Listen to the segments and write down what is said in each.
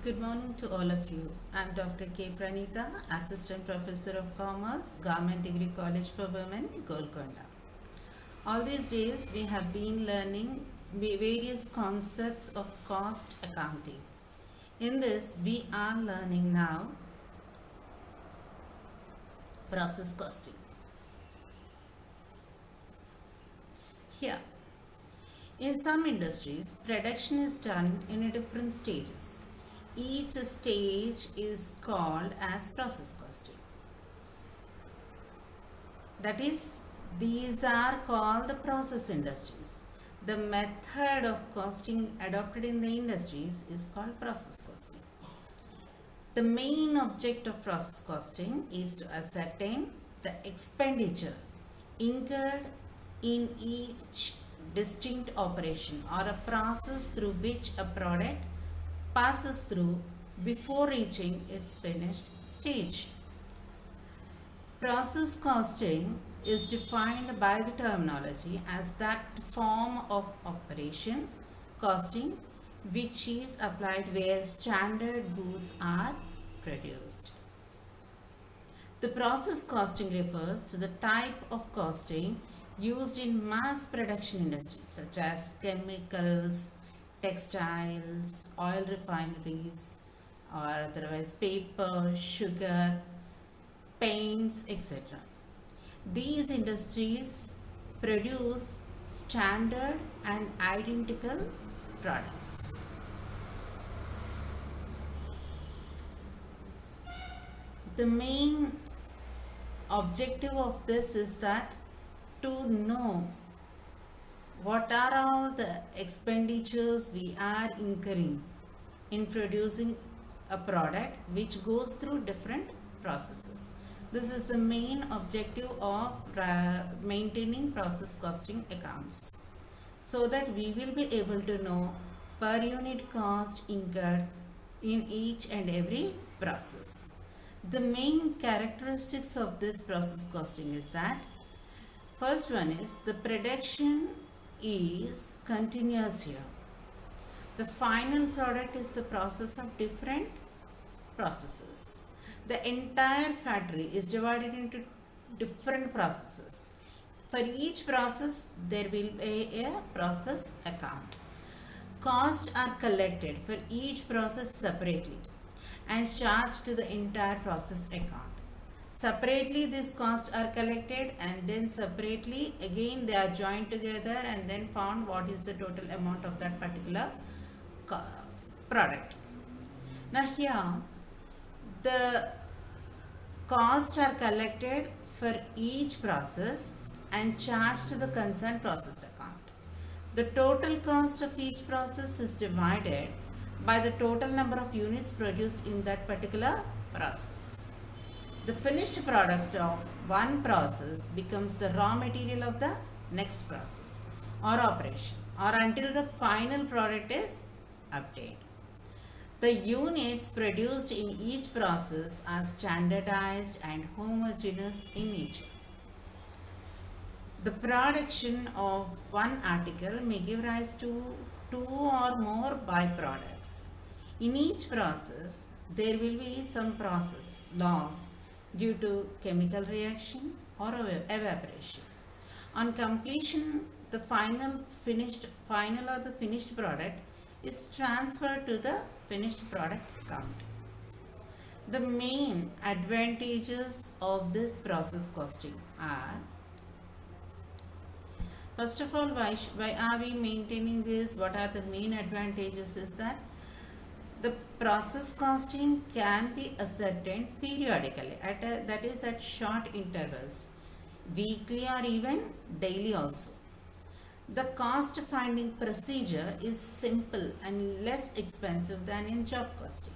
Good morning to all of you. I'm Dr. K. Pranita, Assistant Professor of Commerce, Government Degree College for Women, Golconda. All these days we have been learning various concepts of cost accounting. In this, we are learning now process costing. Here, in some industries, production is done in different stages. Each stage is called as process costing. That is, these are called the process industries. The method of costing adopted in the industries is called process costing. The main object of process costing is to ascertain the expenditure incurred in each distinct operation or a process through which a product passes through before reaching its finished stage. Process costing is defined by the terminology as that form of operation costing which is applied where standard goods are produced. The process costing refers to the type of costing used in mass production industries such as chemicals, textiles, oil refineries, or otherwise paper, sugar, paints, etc. These industries produce standard and identical products. The main objective of this is that to know what are all the expenditures we are incurring in producing a product which goes through different processes. This is the main objective of maintaining process costing accounts, so that we will be able to know per unit cost incurred in each and every process. The main characteristics of this process costing is that first one is the production is continuous here. The final product is the process of different processes. The entire factory is divided into different processes. For each process, there will be a process account. Costs are collected for each process separately and charged to the entire process account. Separately, these costs are collected and then separately again they are joined together and then found what is the total amount of that particular product. Now here, the costs are collected for each process and charged to the concerned process account. The total cost of each process is divided by the total number of units produced in that particular process. The finished products of one process becomes the raw material of the next process or operation or until the final product is obtained. The units produced in each process are standardized and homogeneous in nature. The production of one article may give rise to two or more byproducts. In each process, there will be some process loss due to chemical reaction or evaporation. On completion, the final or the finished product is transferred to the finished product account. The main advantages of this process costing are, first of all, why are we maintaining this? What are the main advantages is that the process costing can be ascertained periodically, that is at short intervals, weekly or even daily also. The cost finding procedure is simple and less expensive than in job costing.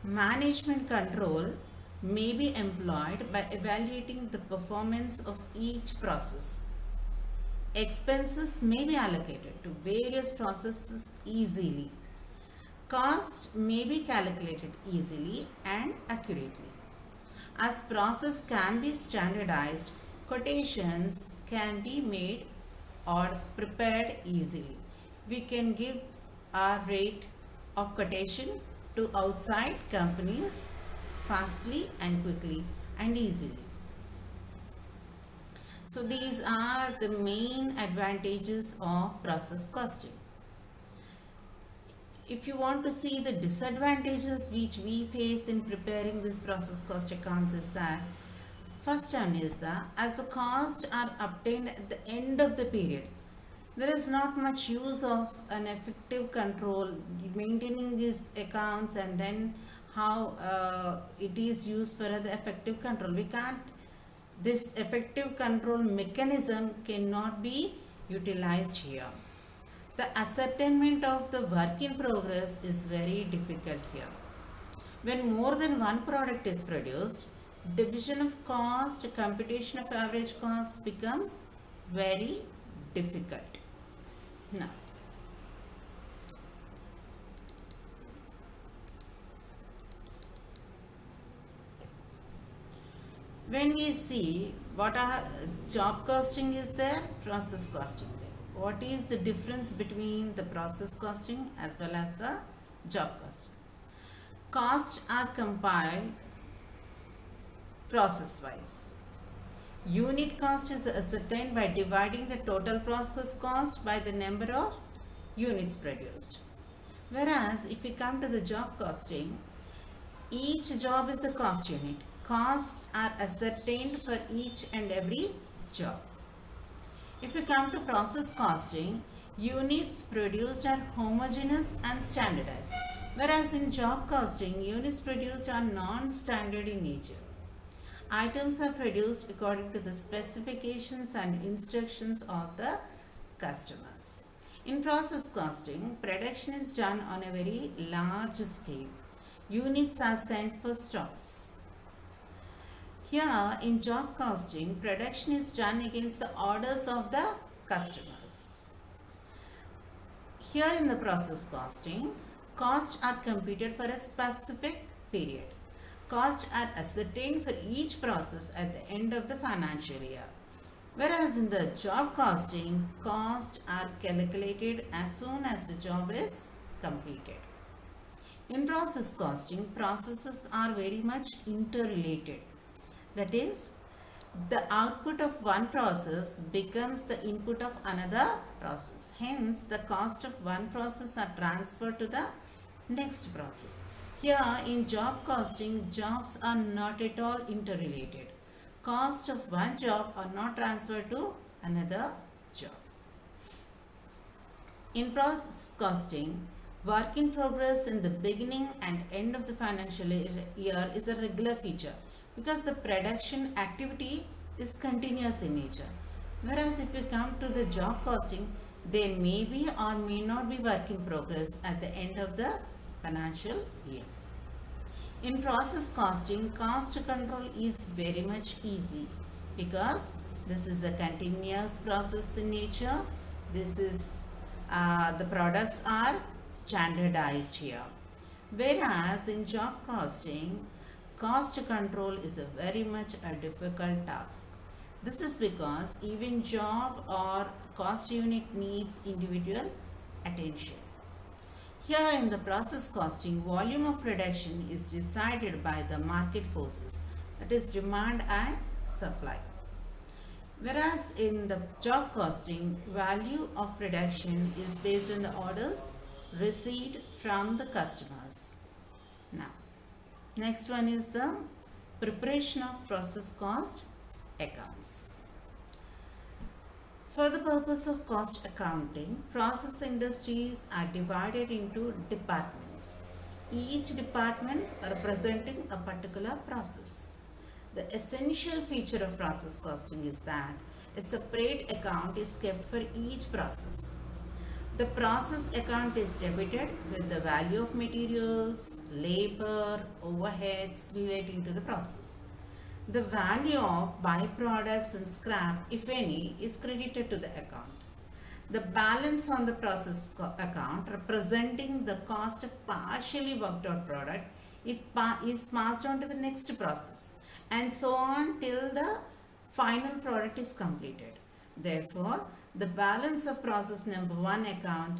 Management control may be employed by evaluating the performance of each process. Expenses may be allocated to various processes easily. Cost may be calculated easily and accurately. As process can be standardized, quotations can be made or prepared easily. We can give our rate of quotation to outside companies fastly and quickly and easily. So these are the main advantages of process costing. If you want to see the disadvantages which we face in preparing this process cost accounts is that first one is that as the costs are obtained at the end of the period, there is not much use of an effective control maintaining these accounts and then how it is used for the effective control. We can't, this effective control mechanism cannot be utilized here. The ascertainment of the work in progress is very difficult here. When more than one product is produced, division of cost, computation of average cost becomes very difficult. Now, when we see what are job costing is there, process costing there. What is the difference between the process costing as well as the job costing? Costs are compiled process wise. Unit cost is ascertained by dividing the total process cost by the number of units produced. Whereas if we come to the job costing, each job is a cost unit. Costs are ascertained for each and every job. If we come to process costing, units produced are homogeneous and standardized. Whereas in job costing, units produced are non-standard in nature. Items are produced according to the specifications and instructions of the customers. In process costing, production is done on a very large scale. Units are sent for stocks. Here in job costing, production is done against the orders of the customers. Here in the process costing, costs are computed for a specific period. Costs are ascertained for each process at the end of the financial year. Whereas in the job costing, costs are calculated as soon as the job is completed. In process costing, processes are very much interrelated. That is, the output of one process becomes the input of another process. Hence, the cost of one process are transferred to the next process. Here in job costing, jobs are not at all interrelated. Cost of one job are not transferred to another job. In process costing, work in progress in the beginning and end of the financial year is a regular feature because the production activity is continuous in nature. Whereas if we come to the job costing, there may be or may not be work in progress at the end of the financial year. In process costing, cost control is very much easy because this is a continuous process in nature. This is the products are standardized here. Whereas in job costing, cost control is a very much a difficult task. This is because even job or cost unit needs individual attention. Here in the process costing, volume of production is decided by the market forces, that is demand and supply. Whereas in the job costing, value of production is based on the orders received from the customers. Now, next one is the preparation of process cost accounts. For the purpose of cost accounting, process industries are divided into departments, each department representing a particular process. The essential feature of process costing is that a separate account is kept for each process. The process account is debited with the value of materials, labor, overheads relating to the process. The value of byproducts and scrap, if any, is credited to the account. The balance on the process account representing the cost of partially worked out product is passed on to the next process and so on till the final product is completed. Therefore, the balance of process number 1 account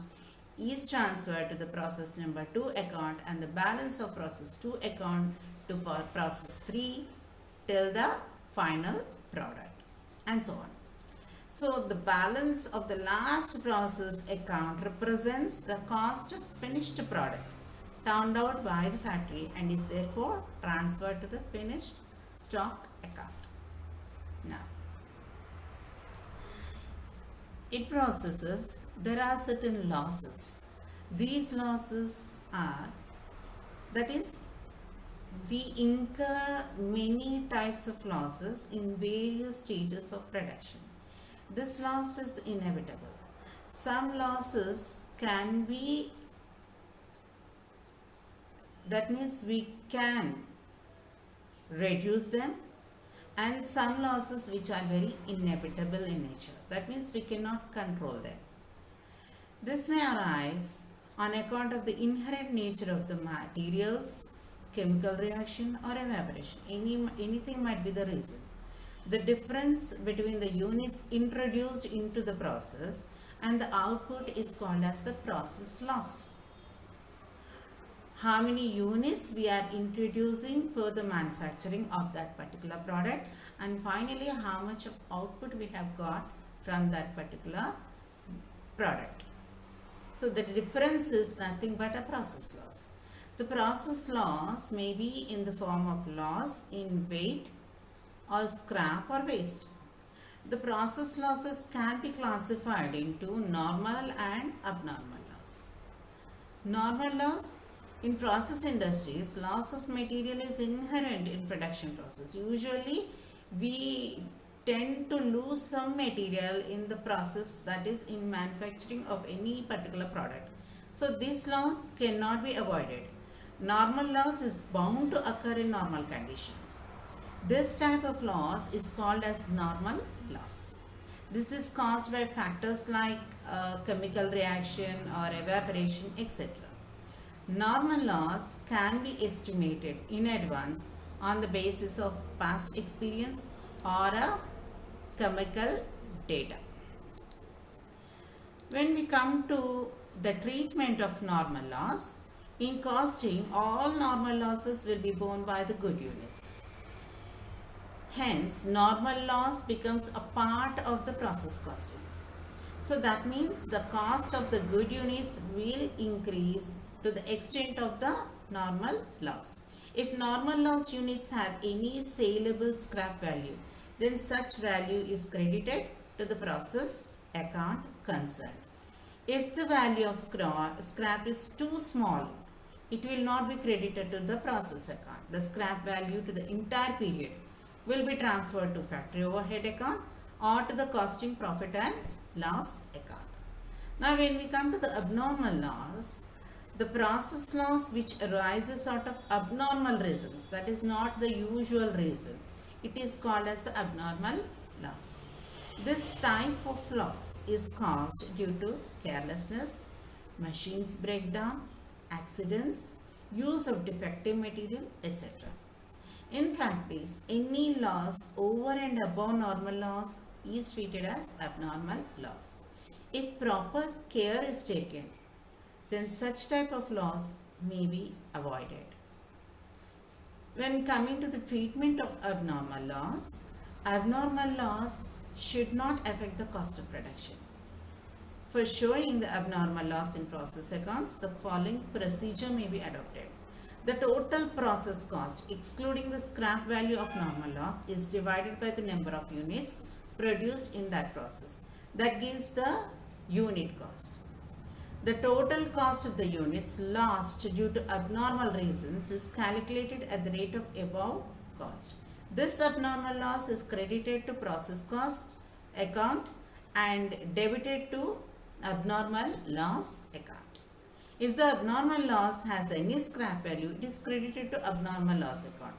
is transferred to the process number 2 account, and the balance of process 2 account to process 3 till the final product, and so on. So the balance of the last process account represents the cost of finished product turned out by the factory and is therefore transferred to the finished stock account. Now, in processes, there are certain losses. These losses are, that is, we incur many types of losses in various stages of production. This loss is inevitable. Some losses can be, that means we can reduce them, and some losses which are very inevitable in nature. That means we cannot control them. This may arise on account of the inherent nature of the materials, chemical reaction or evaporation. Anything might be the reason. The difference between the units introduced into the process and the output is called as the process loss. How many units we are introducing for the manufacturing of that particular product, and finally how much of output we have got from that particular product. So the difference is nothing but a process loss. The process loss may be in the form of loss in weight or scrap or waste. The process losses can be classified into normal and abnormal loss. Normal loss: in process industries, loss of material is inherent in production process. Usually, we tend to lose some material in the process, that is in manufacturing of any particular product. So, this loss cannot be avoided. Normal loss is bound to occur in normal conditions. This type of loss is called as normal loss. This is caused by factors like chemical reaction or evaporation, etc. Normal loss can be estimated in advance on the basis of past experience or a chemical data. When we come to the treatment of normal loss, in costing, all normal losses will be borne by the good units. Hence, normal loss becomes a part of the process costing. So that means the cost of the good units will increase to the extent of the normal loss. If normal loss units have any saleable scrap value, then such value is credited to the process account concerned. If the value of scrap is too small, it will not be credited to the process account. The scrap value to the entire period will be transferred to factory overhead account or to the costing profit and loss account. Now when we come to the abnormal loss, the process loss which arises out of abnormal reasons, that is not the usual reason, it is called as the abnormal loss. This type of loss is caused due to carelessness, machines breakdown, accidents, use of defective material, etc. In practice, any loss over and above normal loss is treated as abnormal loss. If proper care is taken, then such type of loss may be avoided. When coming to the treatment of abnormal loss should not affect the cost of production. For showing the abnormal loss in process accounts, the following procedure may be adopted. The total process cost, excluding the scrap value of normal loss, is divided by the number of units produced in that process. That gives the unit cost. The total cost of the units lost due to abnormal reasons is calculated at the rate of above cost. This abnormal loss is credited to process cost account and debited to abnormal loss account. If the abnormal loss has any scrap value, it is credited to abnormal loss account.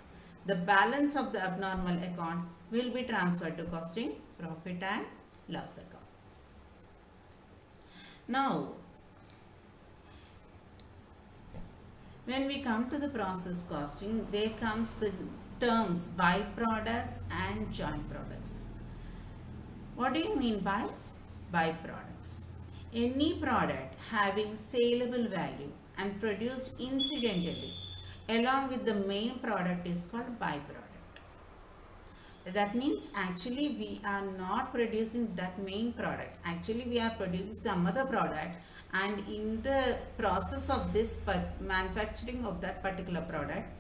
The balance of the abnormal account will be transferred to costing profit and loss account. Now, when we come to the process costing, there comes the terms byproducts and joint products. What do you mean by byproducts? Any product having saleable value and produced incidentally along with the main product is called byproduct. That means actually we are not producing that main product. Actually we are producing some other product, and in the process of this manufacturing of that particular product,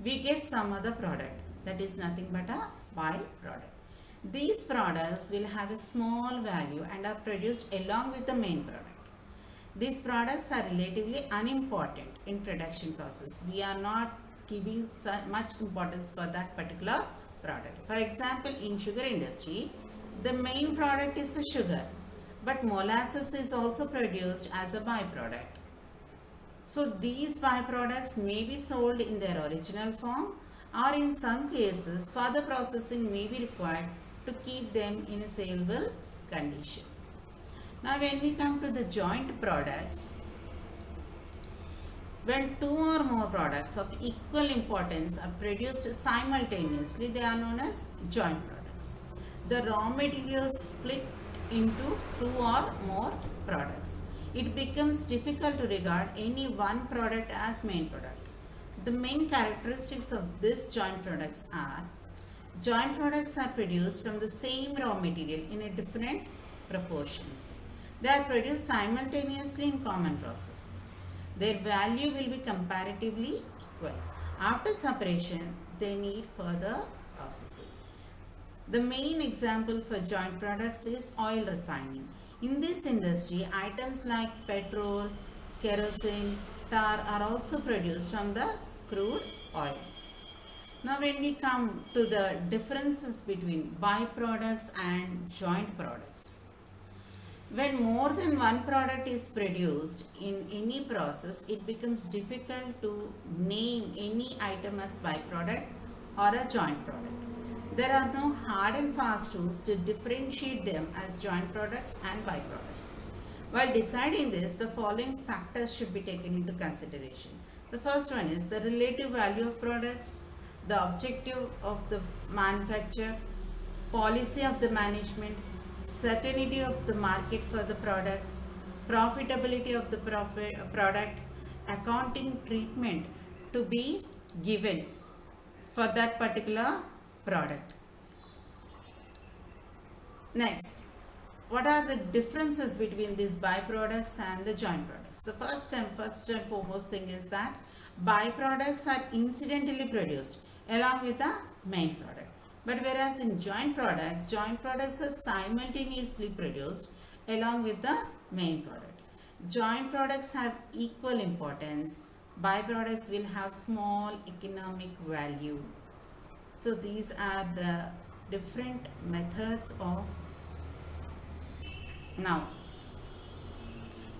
we get some other product that is nothing but a byproduct. These products will have a small value and are produced along with the main product. These products are relatively unimportant in production process. We are not giving so much importance for that particular product. For example, in sugar industry, the main product is the sugar, but molasses is also produced as a byproduct. So these byproducts may be sold in their original form, or in some cases further processing may be required to keep them in a saleable condition. Now when we come to the joint products, when two or more products of equal importance are produced simultaneously, they are known as joint products. The raw materials split into two or more products. It becomes difficult to regard any one product as main product. The main characteristics of these joint products are: joint products are produced from the same raw material in a different proportions. They are produced simultaneously in common processes. Their value will be comparatively equal. After separation, they need further processing. The main example for joint products is oil refining. In this industry, items like petrol, kerosene, tar are also produced from the crude oil. Now when we come to the differences between byproducts and joint products, when more than one product is produced in any process, it becomes difficult to name any item as byproduct or a joint product. There are no hard and fast rules to differentiate them as joint products and byproducts. While deciding this, the following factors should be taken into consideration. The first one is the relative value of products, the objective of the manufacturer, policy of the management, certainty of the market for the products, profitability of the product, accounting treatment to be given for that particular product. Next, what are the differences between these byproducts and the joint products? The first and foremost thing is that byproducts are incidentally produced along with the main product. But whereas in joint products are simultaneously produced along with the main product. Joint products have equal importance. Byproducts will have small economic value. So these are the different methods of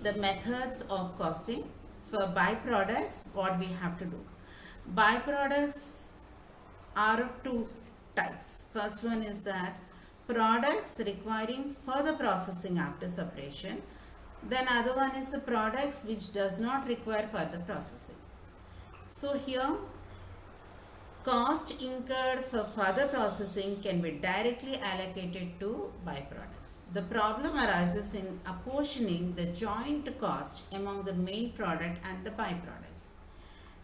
the methods of costing. For byproducts, what we have to do? Byproducts are of two types. First one is that products requiring further processing after separation. Then other one is the products which does not require further processing. So here, cost incurred for further processing can be directly allocated to byproducts. The problem arises in apportioning the joint cost among the main product and the byproducts.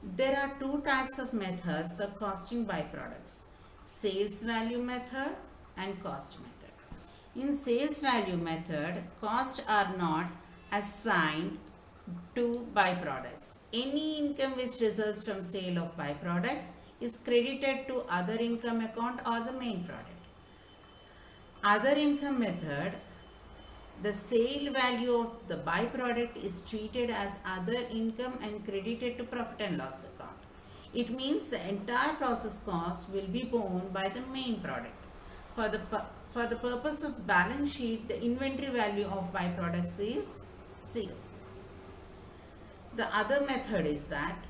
There are two types of methods for costing byproducts: sales value method and cost method. In sales value method, costs are not assigned to byproducts. Any income which results from sale of byproducts is credited to other income account or the main product. Other income method, the sale value of the byproduct is treated as other income and credited to profit and loss account. It means the entire process cost will be borne by the main product. For the purpose of balance sheet, the inventory value of byproducts is 0. The other method is that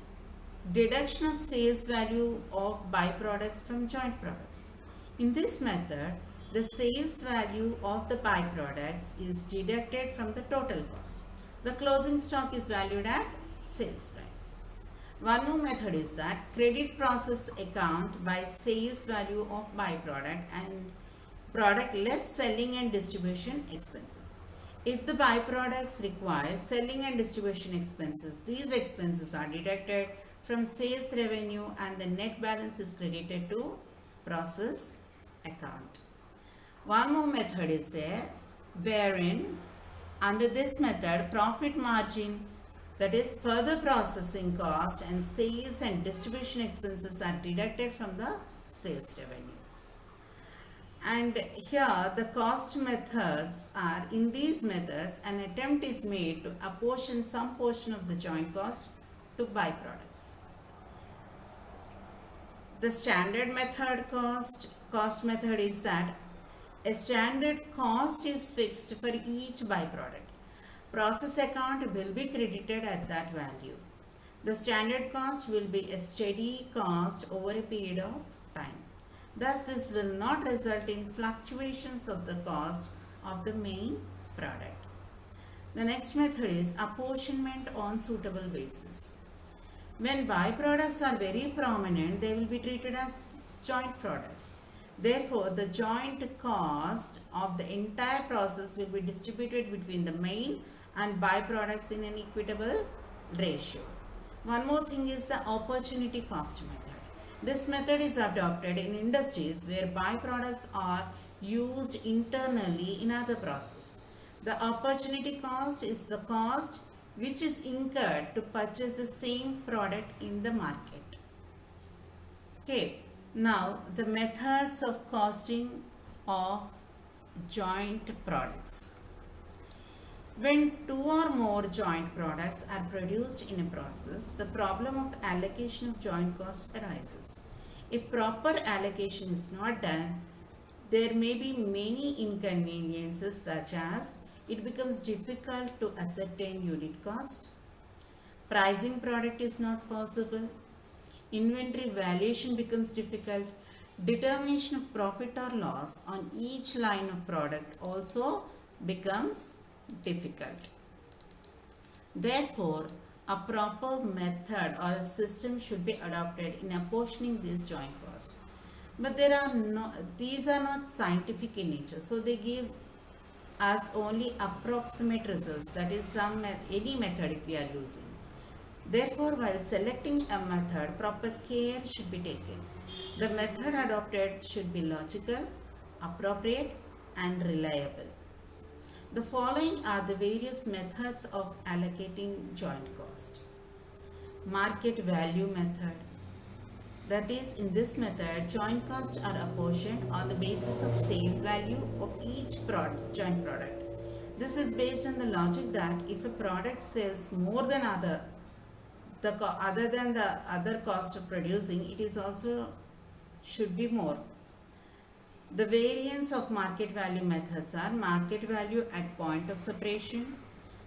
deduction of sales value of byproducts from joint products. In this method, the sales value of the byproducts is deducted from the total cost. The closing stock is valued at sales price. One more method is that credit process account by sales value of byproduct and product less selling and distribution expenses. If the byproducts require selling and distribution expenses, these expenses are deducted from sales revenue and the net balance is credited to process account. One more method is there wherein under this method profit margin, that is further processing cost, and sales and distribution expenses are deducted from the sales revenue. And here the cost methods are, in these methods an attempt is made to apportion some portion of the joint cost to byproducts. The standard method cost method is that a standard cost is fixed for each byproduct. Process account will be credited at that value. The standard cost will be a steady cost over a period of time. Thus, this will not result in fluctuations of the cost of the main product. The next method is apportionment on suitable basis. When byproducts are very prominent, they will be treated as joint products. Therefore, the joint cost of the entire process will be distributed between the main and byproducts in an equitable ratio. One more thing is the opportunity cost method. This method is adopted in industries where byproducts are used internally in other processes. The opportunity cost is the cost which is incurred to purchase the same product in the market. Okay, now the methods of costing of joint products. When two or more joint products are produced in a process, the problem of allocation of joint cost arises. If proper allocation is not done, there may be many inconveniences, such as it becomes difficult to ascertain unit cost, pricing product is not possible, inventory valuation becomes difficult, determination of profit or loss on each line of product also becomes difficult. Therefore, a proper method or a system should be adopted in apportioning these joint costs. But these are not scientific in nature, so they give us only approximate results, that is any method if we are using. Therefore, while selecting a method, proper care should be taken. The method adopted should be logical, appropriate, and reliable. The following are the various methods of allocating joint cost. Market value method. That is, in this method, joint costs are apportioned on the basis of sale value of each joint product. This is based on the logic that if a product sells more than other than the other cost of producing, it is also should be more. The variants of market value methods are market value at point of separation,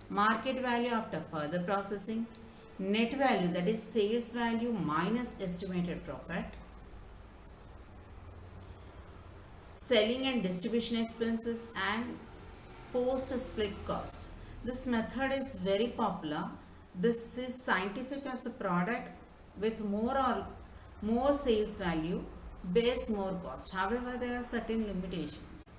market value after further processing, net value, that is sales value minus estimated profit, selling and distribution expenses, and post split cost. This method is very popular. This is scientific as the product with more sales value bears more cost. However, there are certain limitations.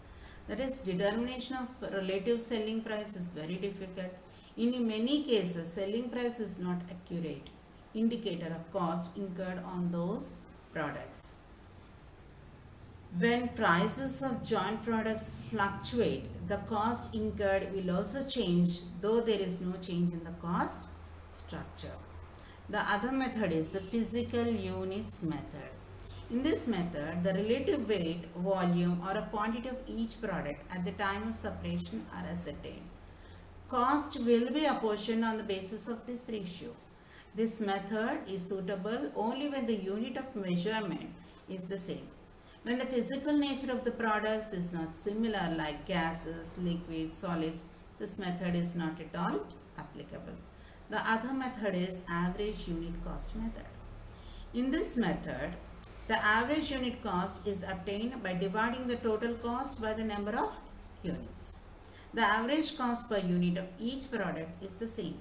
That is, determination of relative selling price is very difficult. In many cases, selling price is not accurate indicator of cost incurred on those products. When prices of joint products fluctuate, the cost incurred will also change, though there is no change in the cost structure. The other method is the physical units method. In this method, the relative weight, volume, or a quantity of each product at the time of separation are ascertained. Cost will be apportioned on the basis of this ratio. This method is suitable only when the unit of measurement is the same. When the physical nature of the products is not similar, like gases, liquids, solids, this method is not at all applicable. The other method is average unit cost method. In this method, the average unit cost is obtained by dividing the total cost by the number of units. The average cost per unit of each product is the same.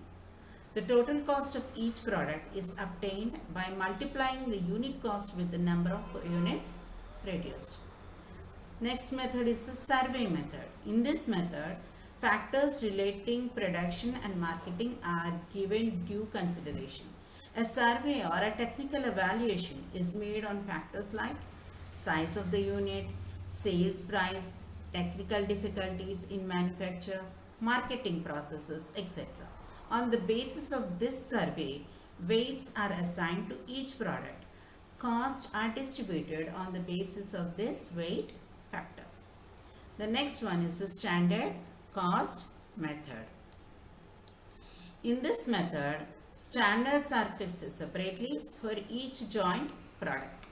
The total cost of each product is obtained by multiplying the unit cost with the number of units produced. Next method is the survey method. In this method, factors relating production and marketing are given due consideration. A survey or a technical evaluation is made on factors like size of the unit, sales price, technical difficulties in manufacture, marketing processes, etc. On the basis of this survey, weights are assigned to each product. Costs are distributed on the basis of this weight factor. The next one is the standard cost method. In this method, standards are fixed separately for each joint product.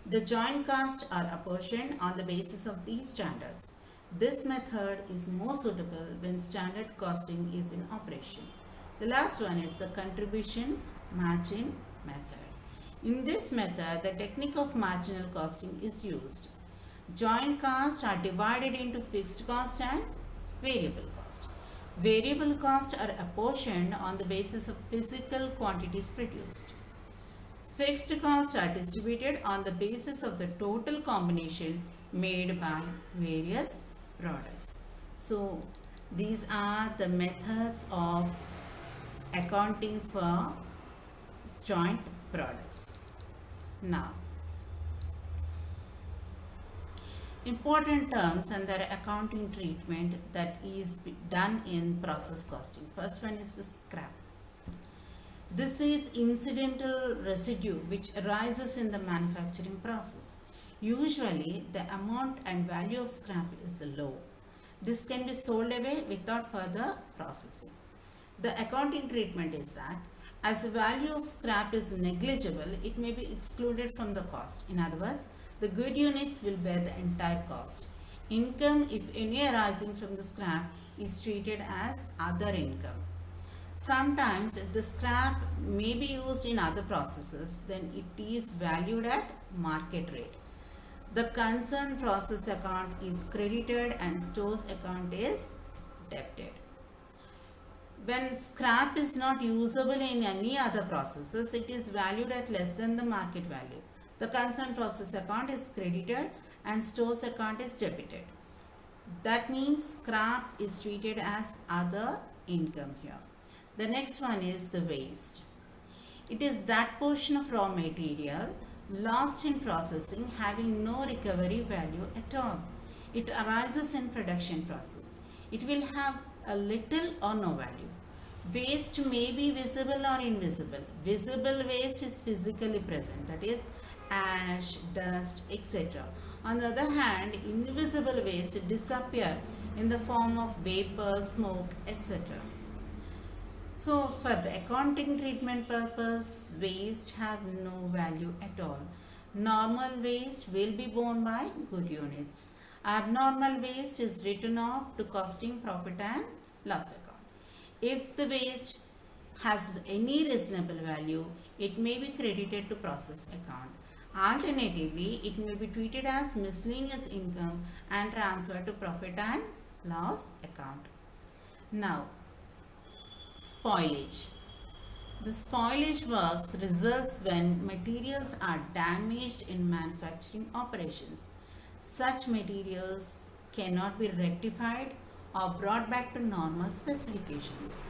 The joint costs are apportioned on the basis of these standards. This method is more suitable when standard costing is in operation. The last one is the contribution margin method. In this method, the technique of marginal costing is used. Joint costs are divided into fixed cost and variable cost. Variable costs are apportioned on the basis of physical quantities produced. Fixed costs are distributed on the basis of the total combination made by various products. So, these are the methods of accounting for joint products. Now, important terms and their accounting treatment that is done in process costing. First one is the scrap. This is incidental residue which arises in the manufacturing process. Usually, the amount and value of scrap is low. This can be sold away without further processing. The accounting treatment is that as the value of scrap is negligible, it may be excluded from the cost. In other words, the good units will bear the entire cost. Income, if any arising from the scrap, is treated as other income. Sometimes, if the scrap may be used in other processes, then it is valued at market rate. The concerned process account is credited and stores account is debited. When scrap is not usable in any other processes, it is valued at less than the market value. The concerned process account is credited and stores account is debited. That means scrap is treated as other income here. The next one is the waste. It is that portion of raw material lost in processing having no recovery value at all. It arises in production process. It will have a little or no value. Waste may be visible or invisible. Visible waste is physically present, that is ash, dust, etc. On the other hand, invisible waste disappear in the form of vapor, smoke, etc. So, for the accounting treatment purpose, waste have no value at all. Normal waste will be borne by good units. Abnormal waste is written off to costing, profit and loss account. If the waste has any reasonable value, it may be credited to process account. Alternatively, it may be treated as miscellaneous income and transferred to profit and loss account. Now, spoilage. The spoilage works results when materials are damaged in manufacturing operations. Such materials cannot be rectified or brought back to normal specifications.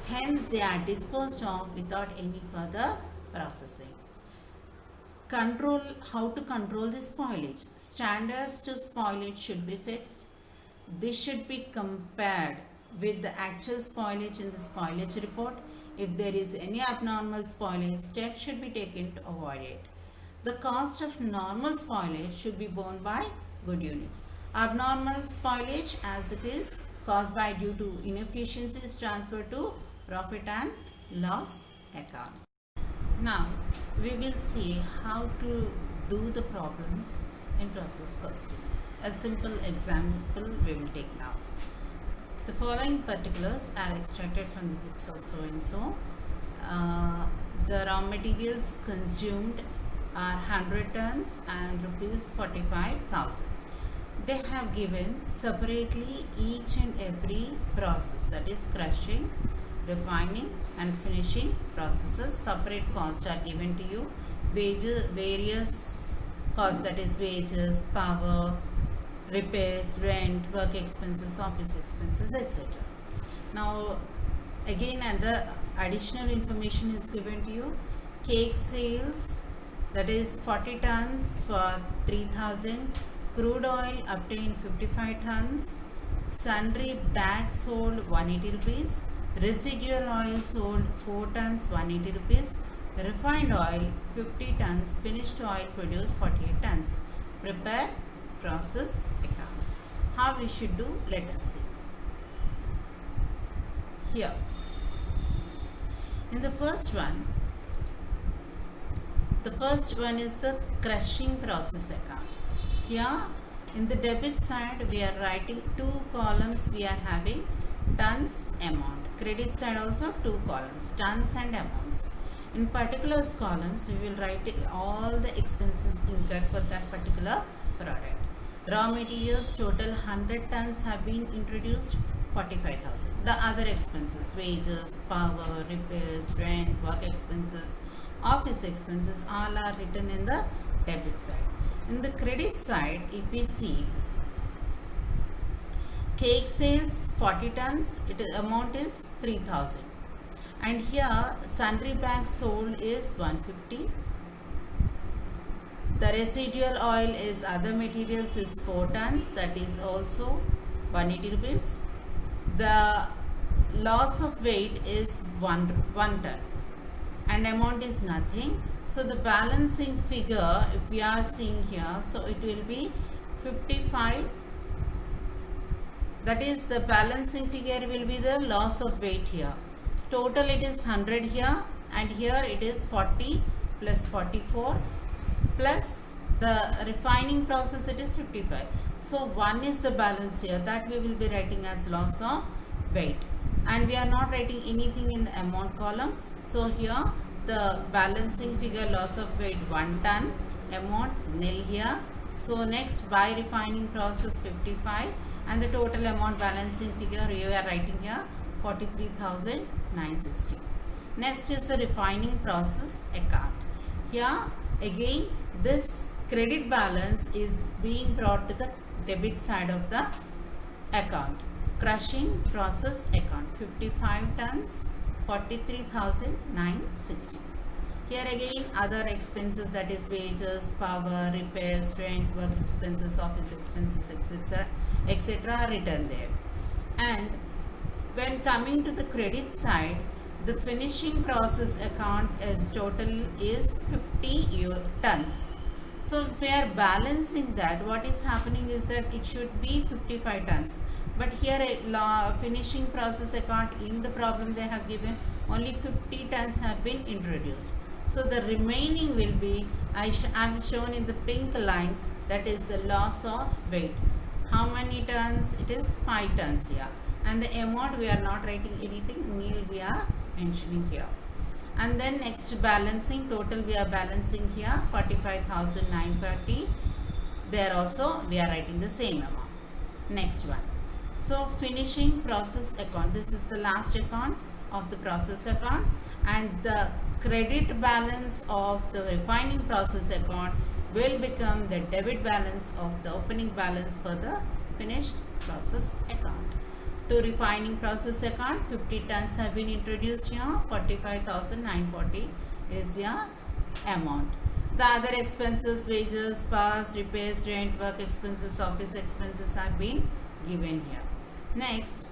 Hence, they are disposed of without any further processing. How to control the spoilage. Standards to spoilage should be fixed. This should be compared with the actual spoilage in the spoilage report. If there is any abnormal spoilage, steps should be taken to avoid it. The cost of normal spoilage should be borne by good units. Abnormal spoilage, as it is caused by due to inefficiencies, transferred to profit and loss account. Now, we will see how to do the problems in process costing. A simple example we will take now. The following particulars are extracted from the books of so-and-so. The raw materials consumed are 100 tons and rupees 45,000. They have given separately each and every process, that is crushing, refining and finishing processes. Separate costs are given to you. Wages, various costs, that is wages, power, repairs, rent, work expenses, office expenses, etc. Now, again, another additional information is given to you. Cake sales, that is 40 tons for 3,000. Crude oil obtained 55 tons. Sundry bags sold 180 rupees. Residual oil sold 4 tons 180 rupees. Refined oil 50 tons. Finished oil produced 48 tons. Prepare process accounts. How we should do? Let us see. Here, in the first one is the crushing process account. Here in the debit side we are writing two columns. We are having tons, amount. Credit side also two columns, tons and amounts. In particulars columns we will write all the expenses incurred for that particular product. Raw materials total 100 tons have been introduced, 45,000. The other expenses, wages, power, repairs, rent, work expenses, office expenses, all are written in the debit side. In the credit side, if we see cake sales 40 tons, amount is 3,000. And here sundry bags sold is 150. The residual oil is other materials is 4 tons, that is also 180 rupees. The loss of weight is 1 ton and amount is nothing. So the balancing figure, if we are seeing here, so it will be 55. That is, the balancing figure will be the loss of weight here. Total it is 100 here, and here it is 40 plus 44 plus the refining process, it is 55. So 1 is the balance here, that we will be writing as loss of weight, and we are not writing anything in the amount column. So here the balancing figure loss of weight 1 ton, amount nil here. So next, by refining process 55, and the total amount balancing figure we are writing here 43,960. Next is the refining process account. Here again this credit balance is being brought to the debit side of the account. Crushing process account 55 tons, 43,960. Here again other expenses, that is wages, power, repairs, rent, work expenses, office expenses, etc. are written there. And when coming to the credit side, the finishing process account is total is 50 tons. So if we are balancing that, what is happening is that it should be 55 tons. But here finishing process account, in the problem they have given only 50 tons have been introduced. So the remaining will be, I have shown in the pink line, that is the loss of weight. How many tons? It is 5 tons here. And the amount we are not writing anything, nil we are mentioning here. And then next, balancing, total we are balancing here 45,940. There also we are writing the same amount. Next one. So finishing process account, this is the last account of the process account, and the credit balance of the refining process account will become the debit balance of the opening balance for the finished process account. To refining process account, 50 tons have been introduced here, 45,940 is your amount. The other expenses, wages, pass, repairs, rent, work expenses, office expenses have been given here. Next,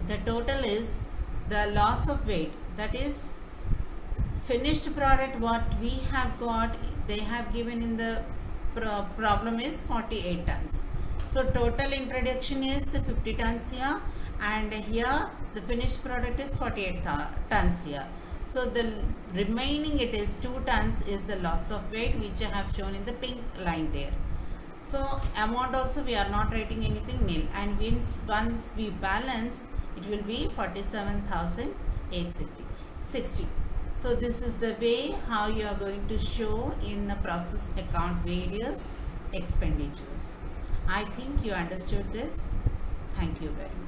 the total is the loss of weight, that is finished product what we have got, they have given in the problem is 48 tons. So total introduction is the 50 tons here, and here the finished product is 48 tons here. So the remaining, it is 2 tons is the loss of weight, which I have shown in the pink line there. So amount also we are not writing anything, nil, and once we balance it will be 47,860. So this is the way how you are going to show in a process account various expenditures. I think you understood this. Thank you very much.